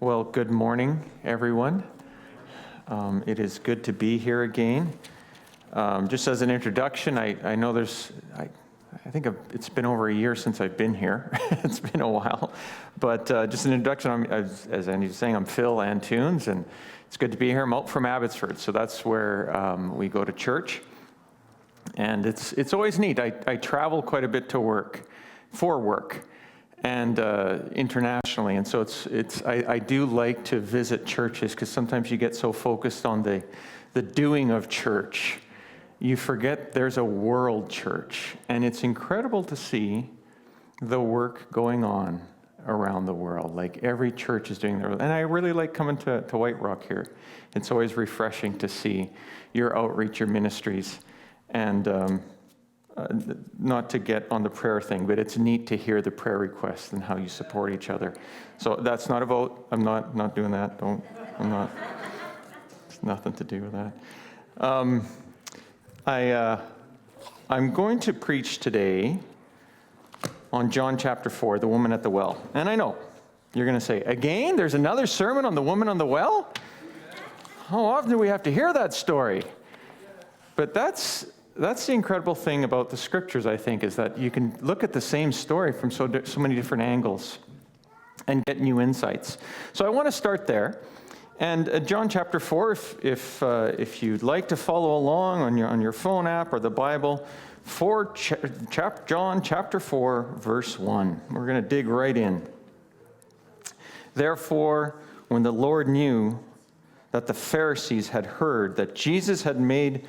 Well, good morning, everyone. It is good to be here again. Just as an introduction, I know I think it's been over a year since I've been here. It's been a while. But just an introduction, as Andy was saying, I'm Phil Antunes, and it's good to be here. I'm out from Abbotsford, so that's where we go to church. And it's always neat. I travel quite a bit for work. And internationally, and so I do like to visit churches because sometimes you get so focused on the doing of church, you forget there's a world church, and it's incredible to see the work going on around the world. Like every church is doing their, and I really like coming to White Rock here. It's always refreshing to see your outreach, your ministries, and not to get on the prayer thing, but it's neat to hear the prayer requests and how you support each other. So that's not a vote. I'm not doing that. It's nothing to do with that. I'm going to preach today on John chapter 4, the woman at the well. And I know you're going to say, again, there's another sermon on the woman on the well? How often do we have to hear that story? But that's the incredible thing about the scriptures, I think, is that you can look at the same story from so many different angles and get new insights. So I want to start there. And John chapter 4, if you'd like to follow along on your phone app or the Bible, John chapter 4, verse 1. We're going to dig right in. Therefore, when the Lord knew that the Pharisees had heard that Jesus had made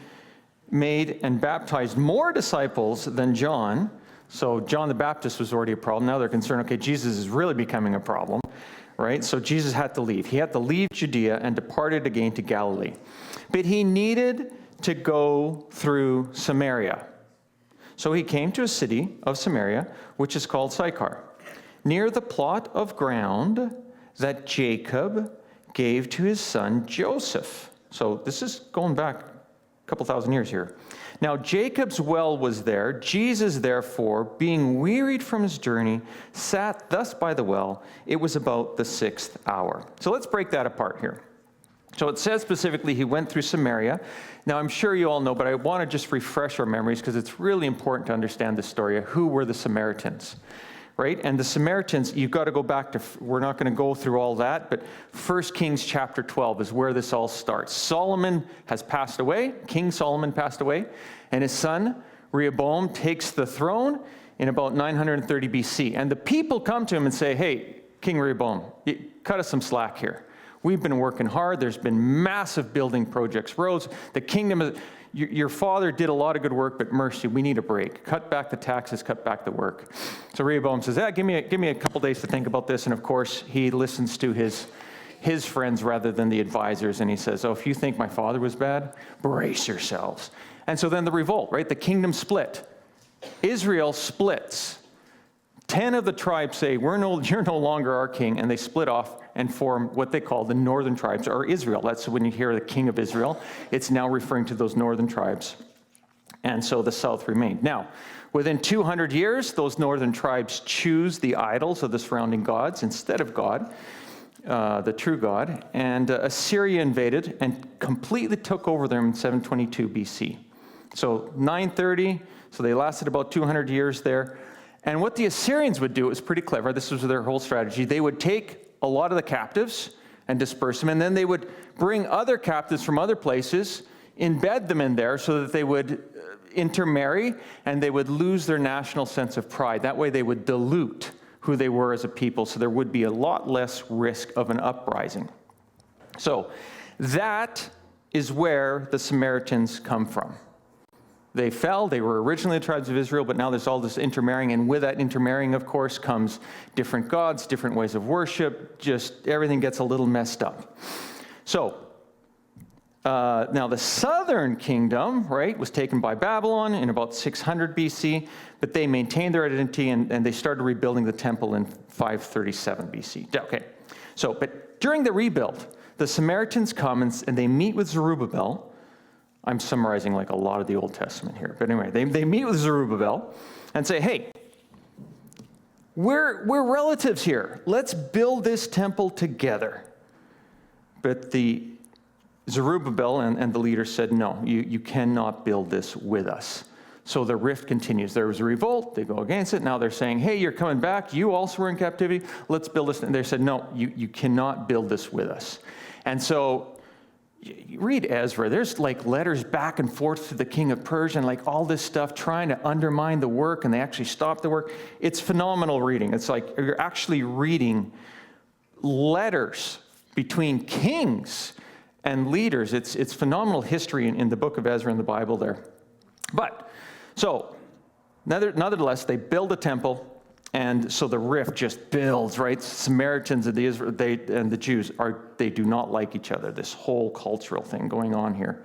and baptized more disciples than John. So John the Baptist was already a problem. Now they're concerned, okay, Jesus is really becoming a problem, right? So Jesus had to leave. He had to leave Judea and departed again to Galilee. But he needed to go through Samaria. So he came to a city of Samaria, which is called Sychar, near the plot of ground that Jacob gave to his son Joseph. So this is going back couple thousand years here. Now Jacob's well was there. Jesus, therefore, being wearied from his journey, sat thus by the well. It was about the 6th hour. So let's break that apart here. So it says specifically he went through Samaria. Now I'm sure you all know, but I want to just refresh our memories because it's really important to understand the story of who were the Samaritans. Right? And the Samaritans, you've got to go back to, we're not going to go through all that, but 1 Kings chapter 12 is where this all starts. Solomon has passed away, King Solomon passed away, and his son Rehoboam takes the throne in about 930 BC. And the people come to him and say, hey, King Rehoboam, cut us some slack here. We've been working hard. There's been massive building projects, roads. The kingdom is... Your father did a lot of good work, but mercy, we need a break. Cut back the taxes, cut back the work. So Rehoboam says, give me a couple days to think about this. And of course, he listens to his friends rather than the advisors. And he says, if you think my father was bad, brace yourselves. And so then the revolt, right? The kingdom split. Israel splits. 10 of the tribes say, you're no longer our king. And they split off and form what they call the northern tribes, or Israel. That's when you hear the king of Israel. It's now referring to those northern tribes. And so the south remained. Now, within 200 years, those northern tribes choose the idols of the surrounding gods instead of God, the true God. And Assyria invaded and completely took over them in 722 BC. So 930, so they lasted about 200 years there. And what the Assyrians would do, it was pretty clever. This was their whole strategy. They would take a lot of the captives and disperse them, and then they would bring other captives from other places, embed them in there so that they would intermarry, and they would lose their national sense of pride. That way they would dilute who they were as a people, so there would be a lot less risk of an uprising. So that is where the Samaritans come from. They fell. They were originally the tribes of Israel, but now there's all this intermarrying. And with that intermarrying, of course, comes different gods, different ways of worship. Just everything gets a little messed up. So now the southern kingdom, right, was taken by Babylon in about 600 BC, but they maintained their identity and they started rebuilding the temple in 537 BC. Okay. So, but during the rebuild, the Samaritans come and they meet with Zerubbabel. I'm summarizing like a lot of the Old Testament here. But anyway, they meet with Zerubbabel and say, hey, we're relatives here. Let's build this temple together. But the Zerubbabel and the leaders said, no, you cannot build this with us. So the rift continues. There was a revolt. They go against it. Now they're saying, hey, you're coming back. You also were in captivity. Let's build this. And they said, no, you cannot build this with us. And so you read Ezra. There's like letters back and forth to the king of Persia and like all this stuff trying to undermine the work, and they actually stop the work. It's phenomenal reading. It's like you're actually reading letters between kings and leaders. It's phenomenal history in the book of Ezra in the Bible there. But so, nonetheless, they build a temple, and so the rift just builds, right? Samaritans and the Jews they do not like each other. This whole cultural thing going on here.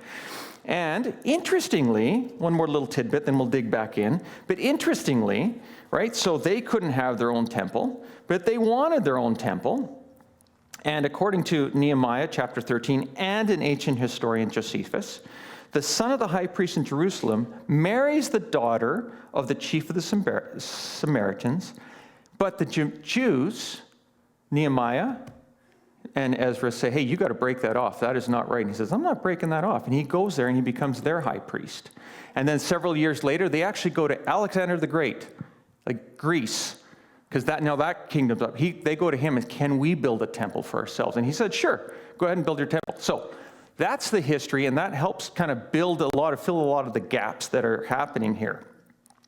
And interestingly, one more little tidbit, then we'll dig back in. But interestingly, right? So they couldn't have their own temple, but they wanted their own temple. And according to Nehemiah chapter 13 and an ancient historian, Josephus, the son of the high priest in Jerusalem marries the daughter of the chief of the Samaritans, but the Jews, Nehemiah and Ezra, say, hey, you got to break that off. That is not right. And he says, I'm not breaking that off. And he goes there and he becomes their high priest. And then several years later, they actually go to Alexander the Great, like Greece, because that kingdom's up. They go to him and, can we build a temple for ourselves? And he said, sure, go ahead and build your temple. So that's the history, and that helps kind of fill a lot of the gaps that are happening here.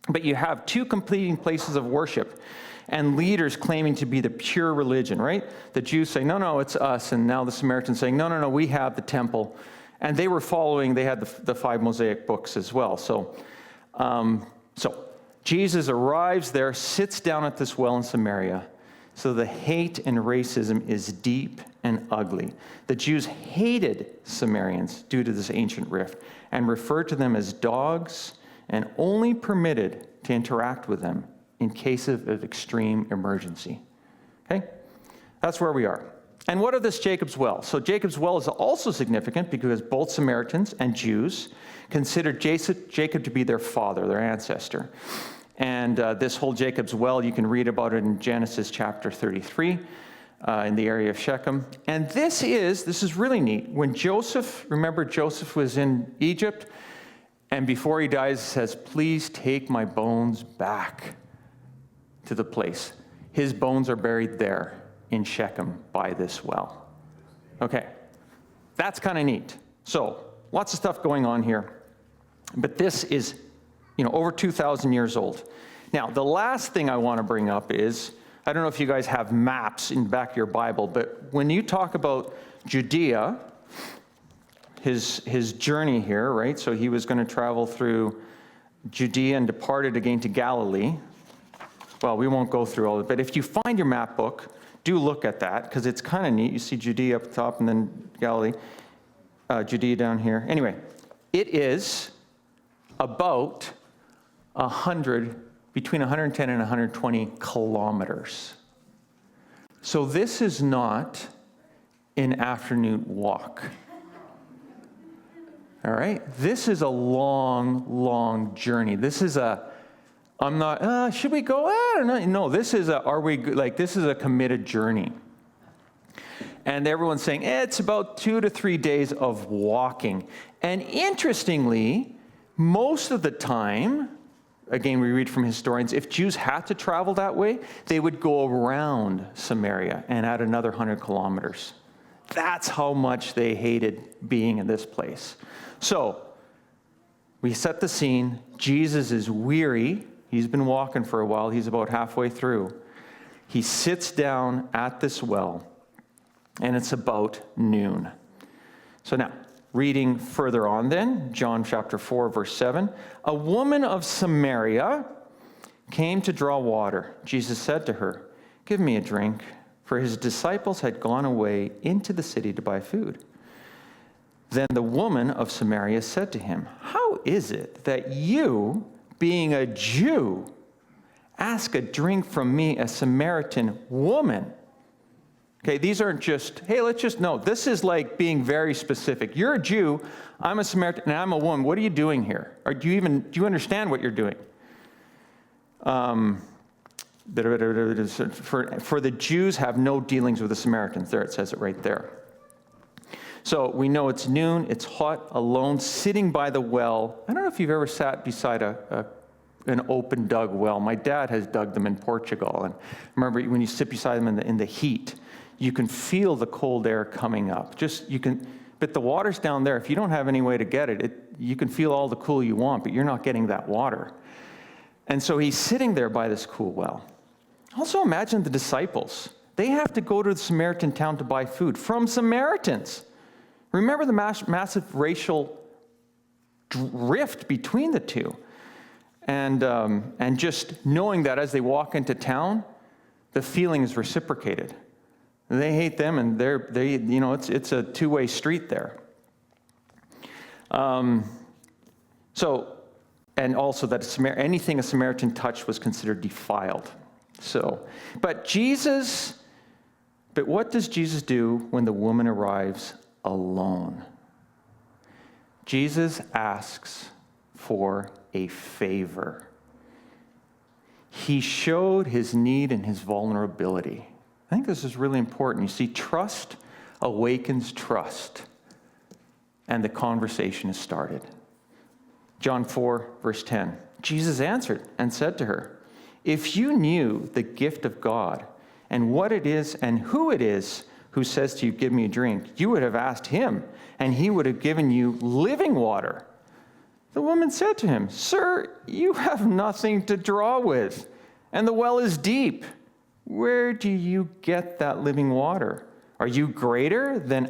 But you have two competing places of worship and leaders claiming to be the pure religion, right? The Jews say, no, it's us. And now the Samaritans saying, no, we have the temple. And they had the 5 Mosaic books as well. So Jesus arrives there, sits down at this well in Samaria. So the hate and racism is deep and ugly. The Jews hated Samaritans due to this ancient rift and referred to them as dogs and only permitted to interact with them in case of extreme emergency. Okay? That's where we are. And what of this Jacob's well? So Jacob's well is also significant because both Samaritans and Jews considered Jacob to be their father, their ancestor. And this whole Jacob's well, you can read about it in Genesis chapter 33 in the area of Shechem. And this is really neat. When Joseph was in Egypt, and before he dies, he says, please take my bones back to the place. His bones are buried there in Shechem by this well. Okay, that's kind of neat. So, lots of stuff going on here. But this is over 2,000 years old. Now, the last thing I want to bring up is, I don't know if you guys have maps in the back of your Bible, but when you talk about Judea, his journey here, right? So he was going to travel through Judea and departed again to Galilee. Well, we won't go through all of it, but if you find your map book, do look at that, because it's kind of neat. You see Judea up top and then Galilee, Judea down here. Anyway, it is about between 110 and 120 kilometers. So this is not an afternoon walk. All right? This is a long, long journey. This is should we go? I don't know. No, this is a committed journey. And everyone's saying, it's about 2 to 3 days of walking. And interestingly, most of the time, again, we read from historians, if Jews had to travel that way, they would go around Samaria and add another 100 kilometers. That's how much they hated being in this place. So, we set the scene. Jesus is weary. He's been walking for a while. He's about halfway through. He sits down at this well, and it's about noon. So now, reading further on then, John chapter 4, verse 7, a woman of Samaria came to draw water. Jesus said to her, give me a drink, for his disciples had gone away into the city to buy food. Then the woman of Samaria said to him, how is it that you, being a Jew, ask a drink from me, a Samaritan woman? Okay, these aren't just, hey, this is like being very specific. You're a Jew, I'm a Samaritan, and I'm a woman. What are you doing here? Or do you understand what you're doing? For the Jews have no dealings with the Samaritans. There, it says it right there. So we know it's noon, it's hot, alone, sitting by the well. I don't know if you've ever sat beside an open dug well. My dad has dug them in Portugal. And remember, when you sit beside them in the heat, you can feel the cold air coming up. But the water's down there. If you don't have any way to get it, you can feel all the cool you want, but you're not getting that water. And so he's sitting there by this cool well. Also imagine the disciples. They have to go to the Samaritan town to buy food from Samaritans. Remember the massive racial rift between the two. And just knowing that as they walk into town, the feeling is reciprocated. They hate them, and it's a two-way street there. And also that anything a Samaritan touched was considered defiled. But what does Jesus do when the woman arrives alone? Jesus asks for a favor. He showed his need and his vulnerability. I think this is really important. You see, trust awakens trust, and the conversation is started. John 4, verse 10. Jesus answered and said to her, "If you knew the gift of God and what it is and who it is who says to you, 'Give me a drink,' you would have asked him, and he would have given you living water." The woman said to him, "Sir, you have nothing to draw with, and the well is deep. Where do you get that living water? Are you greater than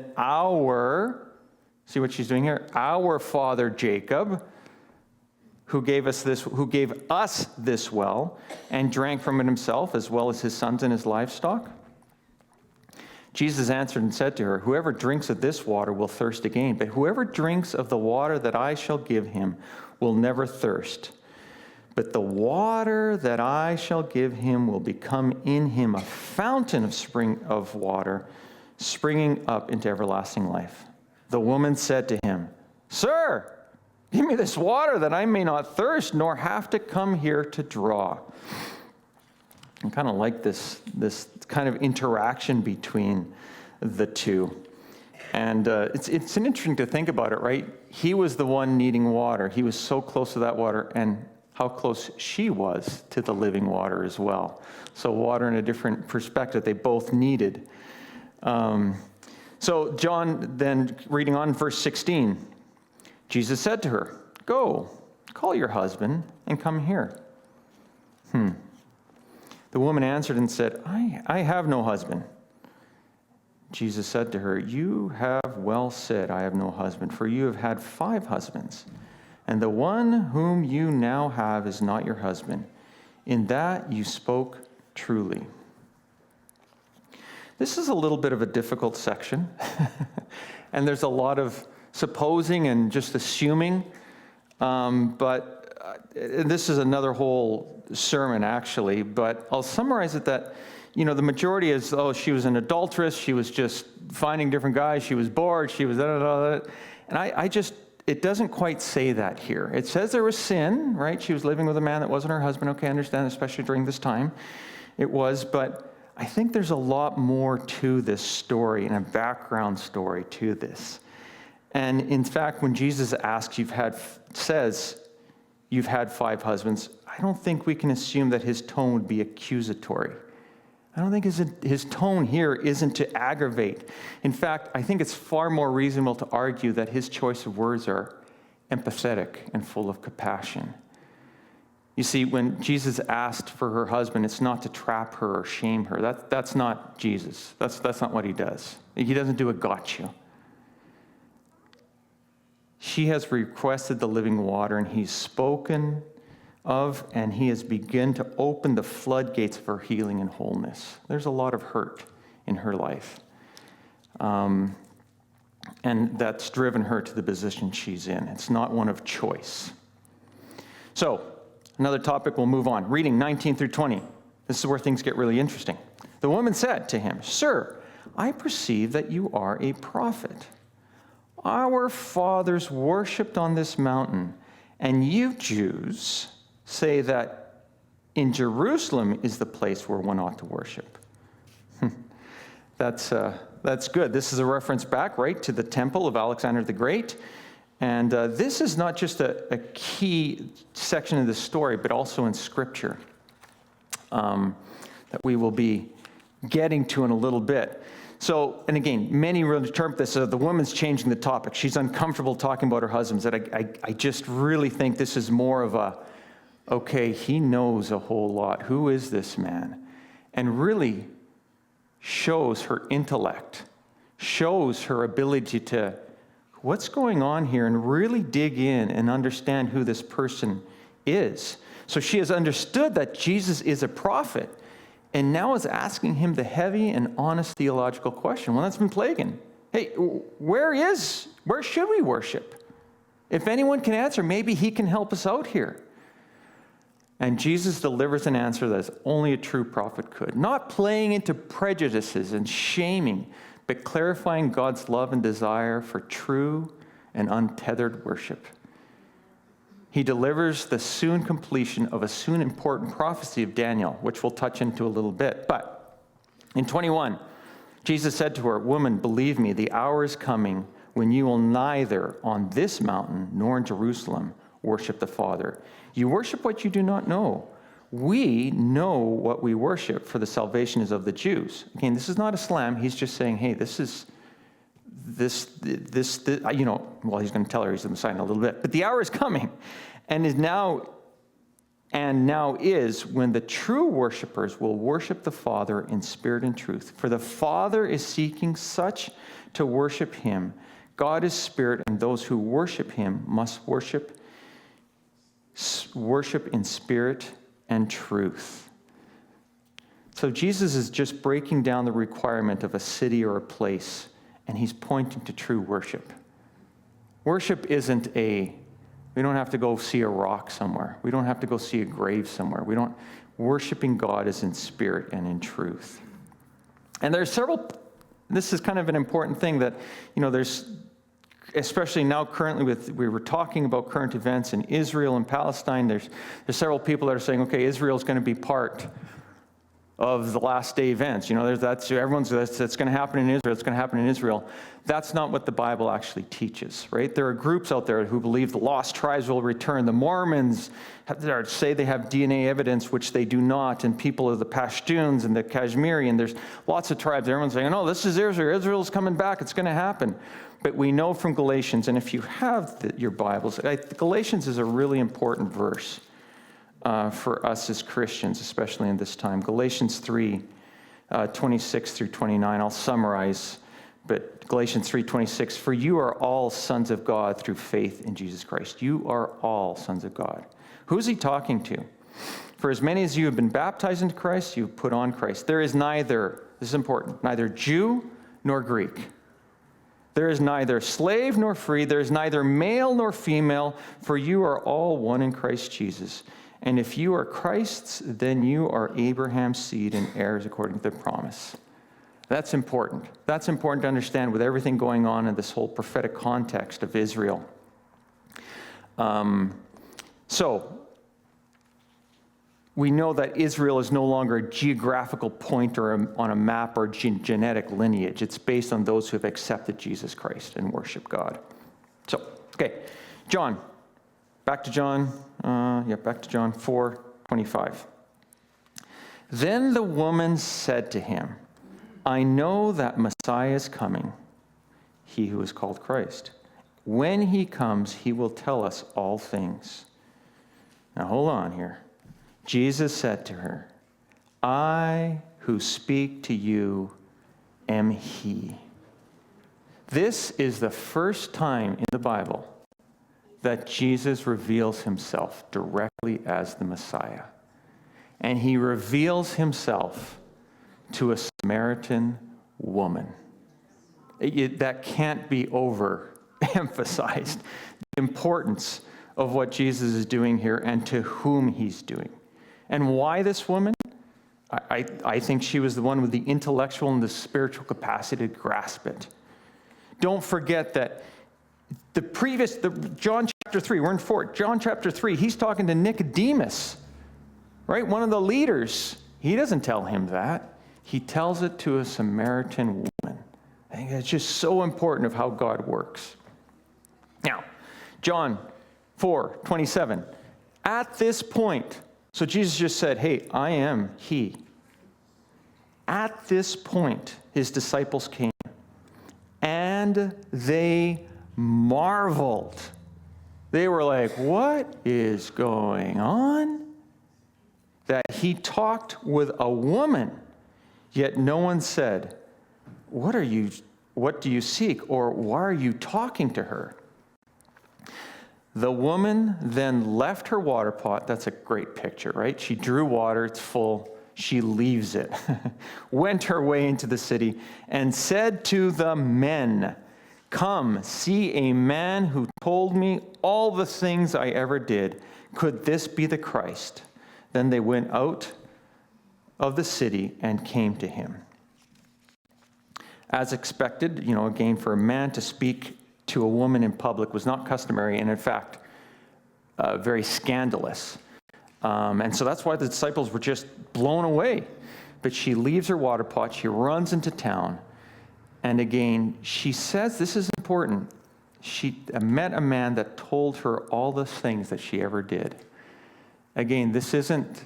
see what she's doing here? Our father Jacob, who gave us this well and drank from it himself, as well as his sons and his livestock?" Jesus answered and said to her, "Whoever drinks of this water will thirst again, but whoever drinks of the water that I shall give him will never thirst. But the water that I shall give him will become in him a fountain of water, springing up into everlasting life." The woman said to him, "Sir, give me this water that I may not thirst, nor have to come here to draw." I kind of like this kind of interaction between the two. And it's interesting to think about it, right? He was the one needing water. He was so close to that water, and how close she was to the living water as well. So water in a different perspective, they both needed. So John, then reading on verse 16, Jesus said to her, "Go, call your husband and come here." The woman answered and said, I have no husband." Jesus said to her, "You have well said, 'I have no husband,' for you have had 5 husbands. And the one whom you now have is not your husband. In that you spoke truly." This is a little bit of a difficult section. And there's a lot of supposing and just assuming. But this is another whole sermon, actually. But I'll summarize it that, the majority is, she was an adulteress. She was just finding different guys. She was bored. She was da-da-da-da. And it doesn't quite say that here. It says there was sin, right? She was living with a man that wasn't her husband. Okay, I understand, especially during this time. It was, but I think there's a lot more to this story and a background story to this. And in fact, when Jesus asks, says, "You've had 5 husbands," I don't think we can assume that his tone would be accusatory. I don't think his tone here isn't to aggravate. In fact, I think it's far more reasonable to argue that his choice of words are empathetic and full of compassion. You see, when Jesus asked for her husband, it's not to trap her or shame her. That's not Jesus. That's not what he does. He doesn't do a gotcha. She has requested the living water, and he's spoken of, and he has begun to open the floodgates of her healing and wholeness. There's a lot of hurt in her life. And that's driven her to the position she's in. It's not one of choice. So, another topic, we'll move on. Reading 19 through 20. This is where things get really interesting. The woman said to him, "Sir, I perceive that you are a prophet. Our fathers worshipped on this mountain, and you Jews say that in Jerusalem is the place where one ought to worship. That's good. This is a reference back, right, to the temple of Alexander the Great. And this is not just a key section of the story, but also in Scripture that we will be getting to in a little bit. So, and again, many will interpret this as the woman's changing the topic. She's uncomfortable talking about her husbands. And I just really think this is more of a, okay, he knows a whole lot. Who is this man? And really shows her intellect, shows her ability to, what's going on here, and really dig in and understand who this person is. So she has understood that Jesus is a prophet, and now is asking him the heavy and honest theological question, one that's been plaguing. Hey, where should we worship? If anyone can answer, maybe he can help us out here. And Jesus delivers an answer that only a true prophet could. Not playing into prejudices and shaming, but clarifying God's love and desire for true and untethered worship. He delivers the soon completion of a soon important prophecy of Daniel, which we'll touch into a little bit. But in 21, Jesus said to her, "Woman, believe me, the hour is coming when you will neither on this mountain nor in Jerusalem worship the Father. You worship what you do not know. We know what we worship, for the salvation is of the Jews." Again, this is not a slam. He's just saying, hey, this, you know, well, he's going to tell her he's the Messiah in a little bit. But the hour is coming, and now is when the true worshipers will worship the Father in spirit and truth. For the Father is seeking such to worship him. God is spirit, and those who worship him must worship in spirit and truth. So Jesus is just breaking down the requirement of a city or a place, and he's pointing to true worship. Worship isn't we don't have to go see a rock somewhere. We don't have to go see a grave somewhere. Worshiping God is in spirit and in truth. And there's this is kind of an important thing that, you know, there's, especially now currently we were talking about current events in Israel and Palestine, there's several people that are saying, okay, Israel's going to be part of the last day events. You know, that's going to happen in Israel, it's going to happen in Israel. That's not what the Bible actually teaches, right? There are groups out there who believe the lost tribes will return. The Mormons say they have DNA evidence, which they do not, and people of the Pashtuns and the Kashmiri, and there's lots of tribes. Everyone's saying, no, this is Israel. Israel's coming back. It's going to happen. But we know from Galatians, and if you have your Bibles, Galatians is a really important verse for us as Christians, especially in this time. Galatians 3, 26 through 29. I'll summarize, but Galatians 3:26, "For you are all sons of God through faith in Jesus Christ." You are all sons of God. Who's he talking to? "For as many as you have been baptized into Christ, you have put on Christ. There is neither," this is important, "neither Jew nor Greek. There is neither slave nor free. There is neither male nor female, for you are all one in Christ Jesus. And if you are Christ's, then you are Abraham's seed and heirs according to the promise." That's important. That's important to understand with everything going on in this whole prophetic context of Israel. So, we know that Israel is no longer a geographical pointer on a map or genetic lineage. It's based on those who have accepted Jesus Christ and worship God. So, okay, John. Back to John 4:25. "Then the woman said to him, I know that Messiah is coming, he who is called Christ. When he comes, he will tell us all things." Now hold on here. Jesus said to her, "I who speak to you am he." This is the first time in the Bible that Jesus reveals himself directly as the Messiah. And he reveals himself to a Samaritan woman. That can't be overemphasized. The importance of what Jesus is doing here and to whom he's doing. And why this woman? I think she was the one with the intellectual and the spiritual capacity to grasp it. Don't forget that John chapter 3, we're in 4, John chapter 3, he's talking to Nicodemus. right? One of the leaders. He doesn't tell him that. He tells it to a Samaritan woman. I think it's just so important of how God works. Now, John 4:27. At this point, so Jesus just said, hey, I am he. At this point, his disciples came, and they marveled. They were like, what is going on? That he talked with a woman, yet no one said, what do you seek? Or why are you talking to her? The woman then left her water pot. That's a great picture, right? She drew water, it's full. She leaves it, went her way into the city, and said to the men, come, see a man who told me all the things I ever did. Could this be the Christ? Then they went out of the city and came to him. As expected, again, for a man to speak to a woman in public was not customary, and in fact, very scandalous. And so that's why the disciples were just blown away. But she leaves her water pot, she runs into town, and again, she says, this is important, she met a man that told her all the things that she ever did. Again, this isn't,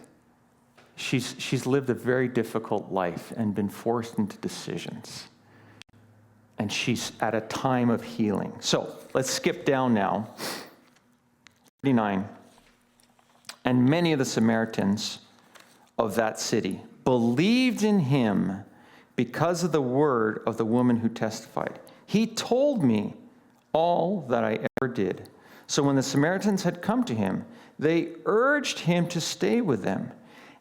she's lived a very difficult life and been forced into decisions. And she's at a time of healing. So let's skip down now. 39. And many of the Samaritans of that city believed in him because of the word of the woman who testified. He told me all that I ever did. So when the Samaritans had come to him, they urged him to stay with them.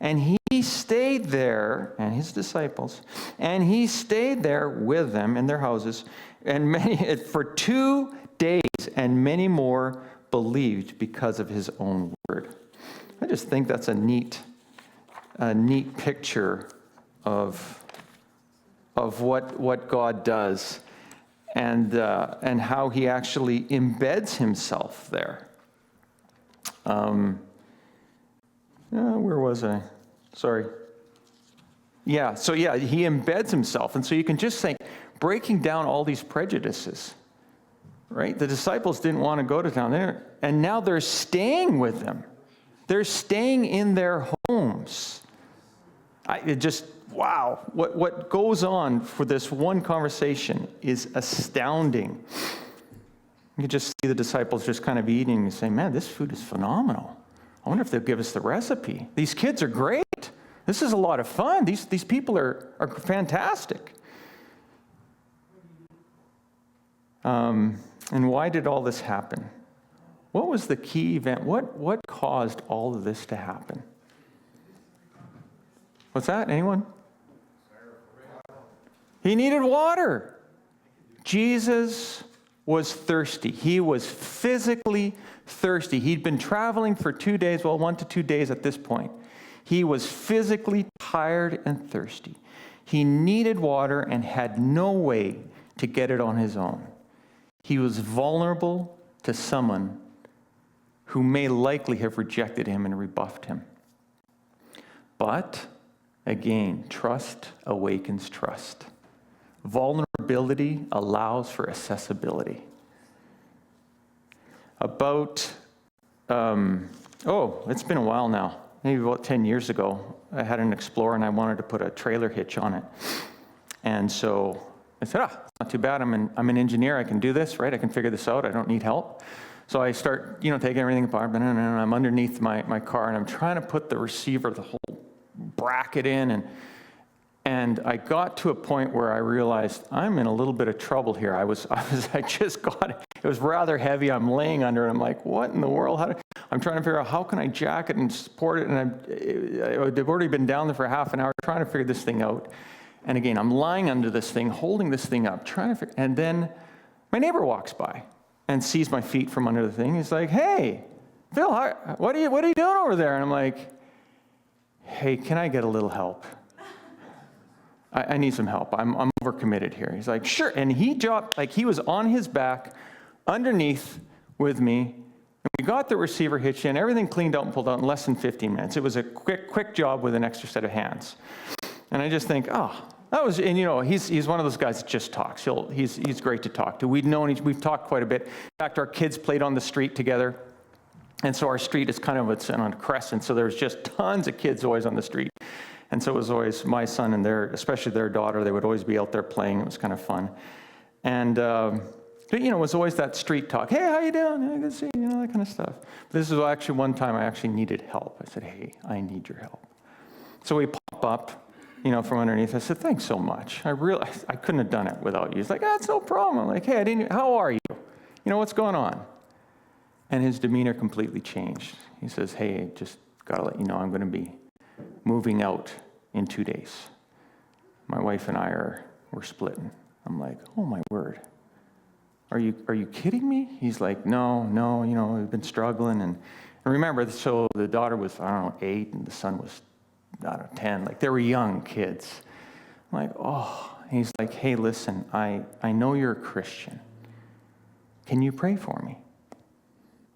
And he stayed there, and his disciples, and he stayed there with them in their houses, and for 2 days, and many more believed because of his own word. I just think that's a neat picture of what God does, and how he actually embeds himself there. Where was I? Sorry. Yeah, so he embeds himself. And so you can just think, breaking down all these prejudices, right? The disciples didn't want to go to town there, and now they're staying with them. They're staying in their homes. Wow. What goes on for this one conversation is astounding. You just see the disciples just kind of eating and saying, man, this food is phenomenal. I wonder if they'll give us the recipe. These kids are great. This is a lot of fun. These people are fantastic. And why did all this happen? What was the key event? What caused all of this to happen? What's that? Anyone? He needed water. Jesus was thirsty. He was physically thirsty. He'd been traveling for 2 days, 1 to 2 days at this point. He was physically tired and thirsty. He needed water and had no way to get it on his own. He was vulnerable to someone who may likely have rejected him and rebuffed him. But, again, trust awakens trust. Vulnerability allows for accessibility. It's been a while now. Maybe about 10 years ago, I had an Explorer and I wanted to put a trailer hitch on it. And so I said, it's not too bad. I'm an engineer. I can do this, right? I can figure this out. I don't need help. So I start, taking everything apart, and I'm underneath my car, and I'm trying to put the receiver, the whole bracket in, and I got to a point where I realized I'm in a little bit of trouble here. I just got it. It was rather heavy. I'm laying under it. I'm like, what in the world? I'm trying to figure out how can I jack it and support it, and I've already been down there for half an hour trying to figure this thing out. And again, I'm lying under this thing, holding this thing up, trying to figure, and then my neighbor walks by and sees my feet from under the thing. He's like, hey, Phil, what are you doing over there? And I'm like, hey, can I get a little help? I need some help. I'm overcommitted here. He's like, sure. And he dropped, he was on his back underneath with me, We got the receiver hitched in, everything cleaned out and pulled out in less than 15 minutes. It was a quick job with an extra set of hands. And I just think, that was, and he's one of those guys that just talks. He's great to talk to. We've talked quite a bit. In fact, our kids played on the street together. And so our street is it's on a crescent, so there's just tons of kids always on the street. And so it was always my son and especially their daughter, they would always be out there playing. It was kind of fun. And, but, it was always that street talk. Hey, how you doing? Yeah, good to see you, that kind of stuff. But this is actually one time I actually needed help. I said, hey, I need your help. So we pop up, from underneath. I said, thanks so much. I realized I couldn't have done it without you. He's like, it's no problem. I'm like, hey, how are you? What's going on? And his demeanor completely changed. He says, hey, just got to let you know I'm going to be moving out in 2 days. My wife and I we're splitting. I'm like, oh my word. Are you kidding me? He's like, no, we've been struggling. And remember, so the daughter was, 8, and the son was, 10. Like, they were young kids. I'm like, oh. And he's like, hey, listen, I know you're a Christian. Can you pray for me?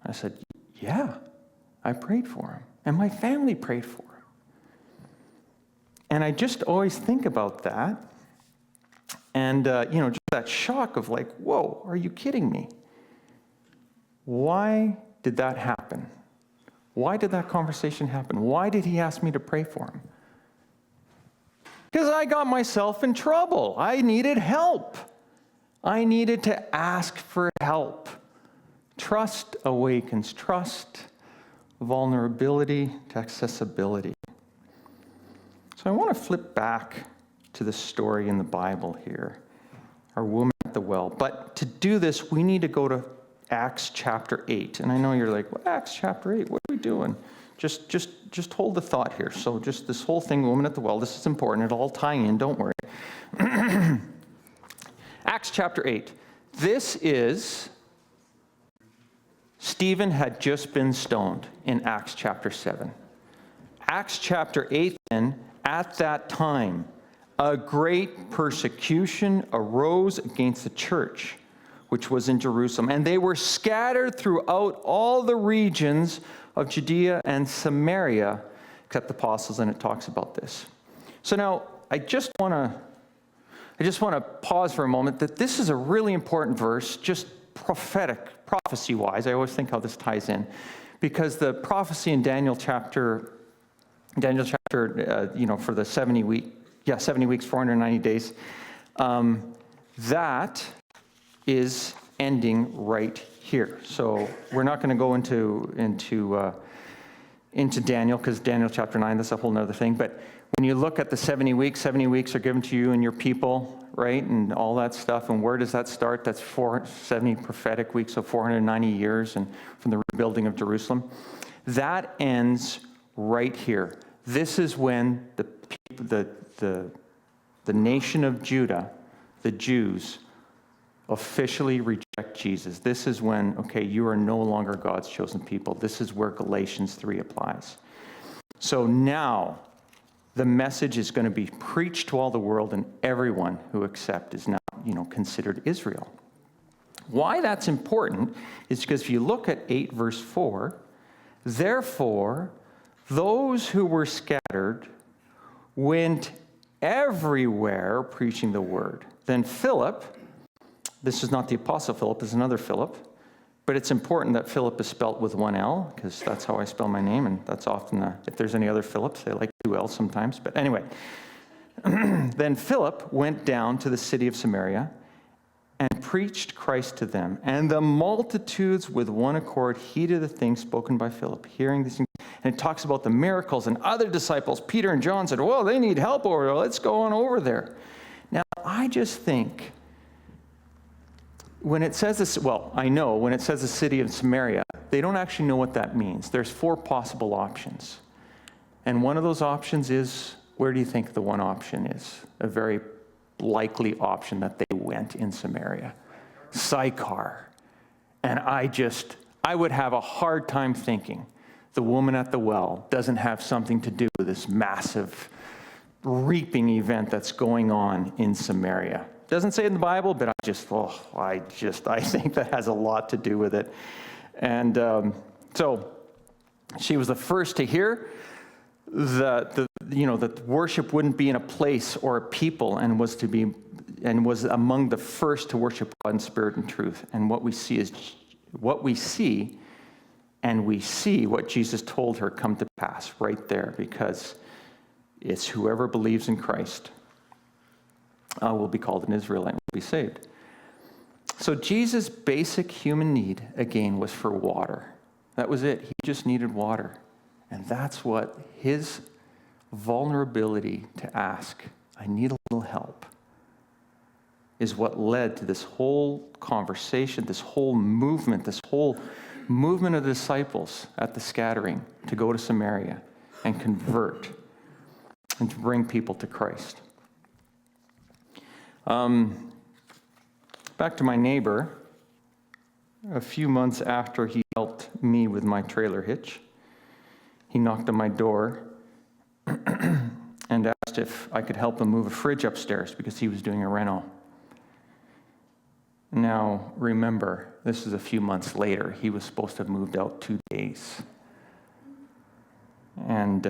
I said, yeah, I prayed for him. And my family prayed for him. And I just always think about that. And, just that shock of like, whoa, are you kidding me? Why did that happen? Why did that conversation happen? Why did he ask me to pray for him? Because I got myself in trouble. I needed help. I needed to ask for help. Trust awakens trust, vulnerability to accessibility. So I want to flip back to the story in the Bible here, our woman at the well. But to do this, we need to go to Acts chapter 8. And I know you're like, well, Acts chapter 8, what are we doing? Just hold the thought here. So just this whole thing, woman at the well, this is important. It'll all tie in, don't worry. Acts chapter 8. This is... Stephen had just been stoned in Acts chapter 7. Acts chapter 8, then, at that time, a great persecution arose against the church, which was in Jerusalem, and they were scattered throughout all the regions of Judea and Samaria, except the apostles, and it talks about this. So now, I just want to pause for a moment that this is a really important verse, just prophecy-wise. I always think how this ties in, because the prophecy in Daniel chapter, for the 70 weeks, 490 days, that is ending right here. So we're not going to go into Daniel, because Daniel chapter 9, that's a whole other thing. But when you look at the 70 weeks are given to you and your people, right? And all that stuff. And where does that start? That's 470 prophetic weeks, so 490 years, and from the rebuilding of Jerusalem. That ends right here. This is when the nation of Judah, the Jews, officially reject Jesus. This is when, you are no longer God's chosen people. This is where Galatians 3 applies. So now, the message is going to be preached to all the world, and everyone who accepts is now, considered Israel. Why that's important is because if you look at 8 verse 4, therefore, those who were scattered went everywhere preaching the word. Then Philip, this is not the Apostle Philip, it's another Philip, but it's important that Philip is spelt with one L, because that's how I spell my name, and that's often, if there's any other Philips, they like 2 L's sometimes. But anyway, then Philip went down to the city of Samaria and preached Christ to them. And the multitudes with one accord heeded the things spoken by Philip, hearing these things. And it talks about the miracles, and other disciples, Peter and John, said, well, they need help over there. Let's go on over there. Now, I just think, when it says this, I know when it says the city of Samaria, they don't actually know what that means. There's 4 possible options. And one of those options is, where do you think the one option is? A very likely option that they went in Samaria. Sychar. And I would have a hard time thinking the woman at the well doesn't have something to do with this massive reaping event that's going on in Samaria. Doesn't say it in the Bible, but I think that has a lot to do with it. And so she was the first to hear that worship wouldn't be in a place or a people, and was among the first to worship God in spirit and truth. And what we see what Jesus told her come to pass right there, because it's whoever believes in Christ will be called an Israelite and will be saved. So Jesus' basic human need, again, was for water. That was it. He just needed water. And that's what his vulnerability to ask, I need a little help, is what led to this whole conversation, this whole movement of the disciples at the scattering to go to Samaria and convert and to bring people to Christ. Back to my neighbor, a few months after he helped me with my trailer hitch, he knocked on my door and asked if I could help him move a fridge upstairs because he was doing a reno. Now, remember, this is a few months later. He was supposed to have moved out 2 days. And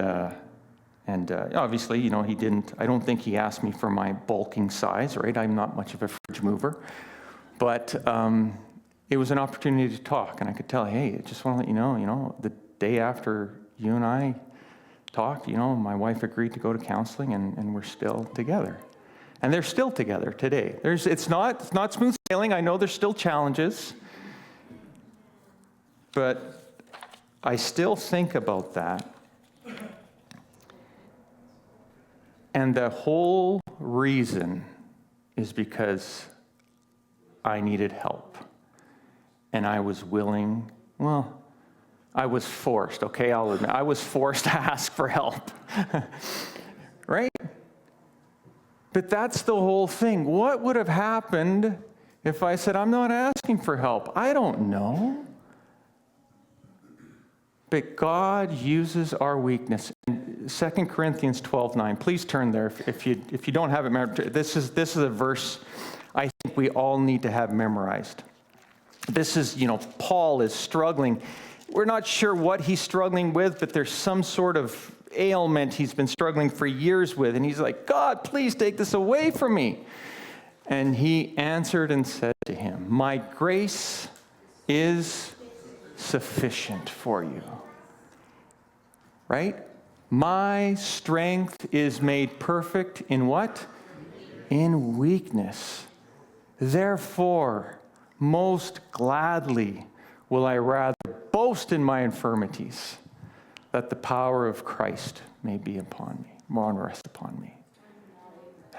obviously, he didn't, I don't think he asked me for my bulking size, right? I'm not much of a fridge mover. But it was an opportunity to talk, and I could tell, hey, I just want to let you know, the day after you and I talked, my wife agreed to go to counseling, and we're still together. And they're still together today. It's not smooth sailing. I know there's still challenges. But I still think about that. And the whole reason is because I needed help. And I was willing, I was forced, okay? I'll admit, I was forced to ask for help. Right? But that's the whole thing. What would have happened if I said, I'm not asking for help? I don't know. But God uses our weakness. 2 Corinthians 12:9. Please turn there if you don't have it memorized. This is a verse I think we all need to have memorized. This is, Paul is struggling. We're not sure what he's struggling with, but there's some sort of ailment he's been struggling for years with. And he's like, God, please take this away from me. And he answered and said to him, my grace is sufficient for you. Right? My strength is made perfect in what? In weakness. Therefore, most gladly will I rather boast in my infirmities, that the power of Christ may be upon me, more and rest upon me.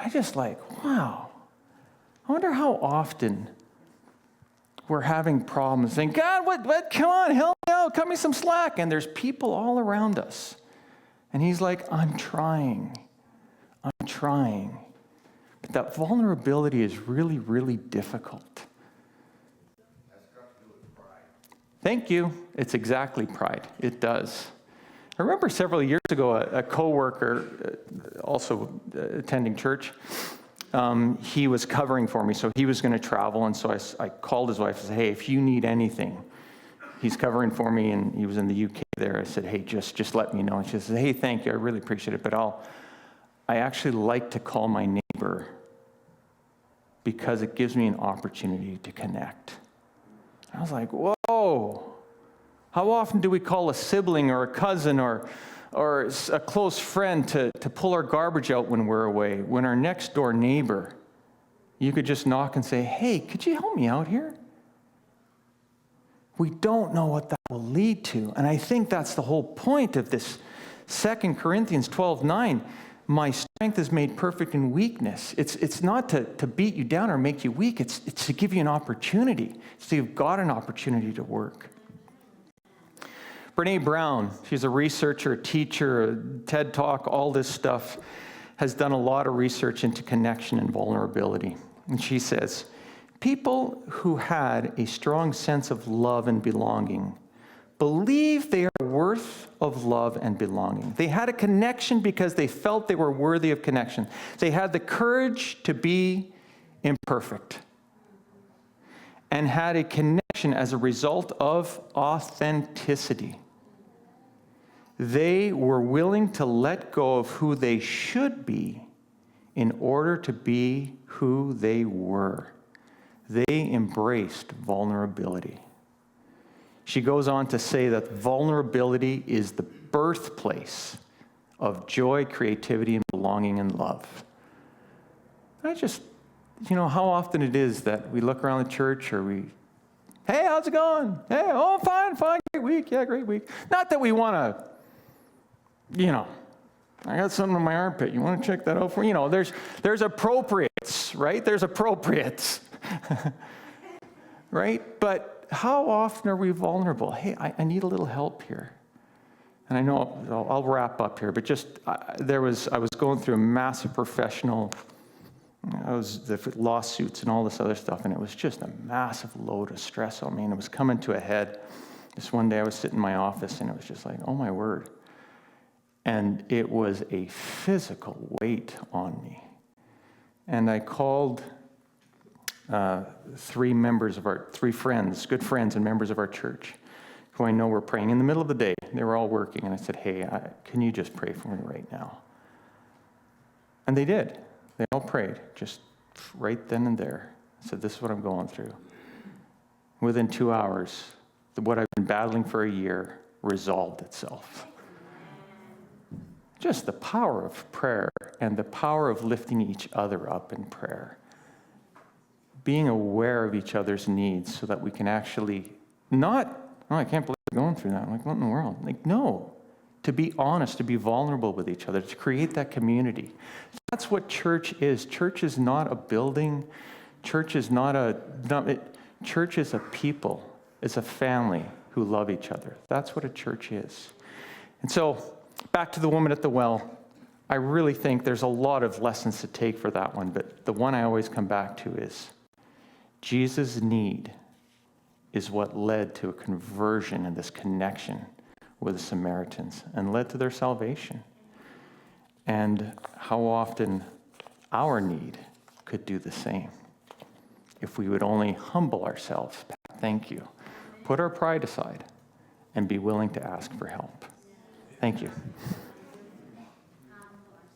I just wow. I wonder how often we're having problems saying, God, what, come on, help me out, cut me some slack. And there's people all around us. And he's like, I'm trying. But that vulnerability is really, really difficult. That's got to do with pride. Thank you. It's exactly pride. It does. I remember several years ago, a coworker, also attending church, he was covering for me, so he was going to travel, and so I called his wife and said, hey, if you need anything, he's covering for me, and he was in the UK there. I said, hey, just let me know. And she said, hey, thank you, I really appreciate it, but I actually like to call my neighbor because it gives me an opportunity to connect. I was like, whoa. How often do we call a sibling or a cousin or a close friend to pull our garbage out when we're away, when our next door neighbor, you could just knock and say, hey, could you help me out here? We don't know what that will lead to. And I think that's the whole point of this 2 Corinthians 12:9. My strength is made perfect in weakness. It's not to beat you down or make you weak. It's to give you an opportunity. So you've got an opportunity to work. Brene Brown, she's a researcher, a teacher, a TED Talk, all this stuff, has done a lot of research into connection and vulnerability. And she says, people who had a strong sense of love and belonging believe they are worth of love and belonging. They had a connection because they felt they were worthy of connection. They had the courage to be imperfect and had a connection resurrection as a result of authenticity. They were willing to let go of who they should be in order to be who they were. They embraced vulnerability. She goes on to say that vulnerability is the birthplace of joy, creativity, and belonging and love. I just, how often it is that we look around the church or hey, how's it going? Hey, oh, fine, great week. Yeah, great week. Not that we want to, I got something in my armpit. You want to check that out for me? There's appropriates, right? There's appropriates, right? But how often are we vulnerable? Hey, I need a little help here. And I know I'll wrap up here, but I was going through a massive professional, the lawsuits and all this other stuff, and it was just a massive load of stress on me, and it was coming to a head. This one day I was sitting in my office, and it was just like, oh my word. And it was a physical weight on me. And I called three friends, good friends and members of our church, who I know were praying in the middle of the day. They were all working, and I said, hey, can you just pray for me right now? And they did. They all prayed, just right then and there. I said, this is what I'm going through. Within 2 hours, what I've been battling for a year resolved itself. Just the power of prayer and the power of lifting each other up in prayer. Being aware of each other's needs so that we can actually I can't believe I'm going through that. I'm like, what in the world? Like, no. To be honest, to be vulnerable with each other, to create that community. That's what church is. Church is not a building. Church is church is a people. It's a family who love each other. That's what a church is. And so, back to the woman at the well. I really think there's a lot of lessons to take for that one, but the one I always come back to is Jesus' need is what led to a conversion and this connection with the Samaritans and led to their salvation. And how often our need could do the same if we would only humble ourselves. Thank you. Put our pride aside and be willing to ask for help. Thank you.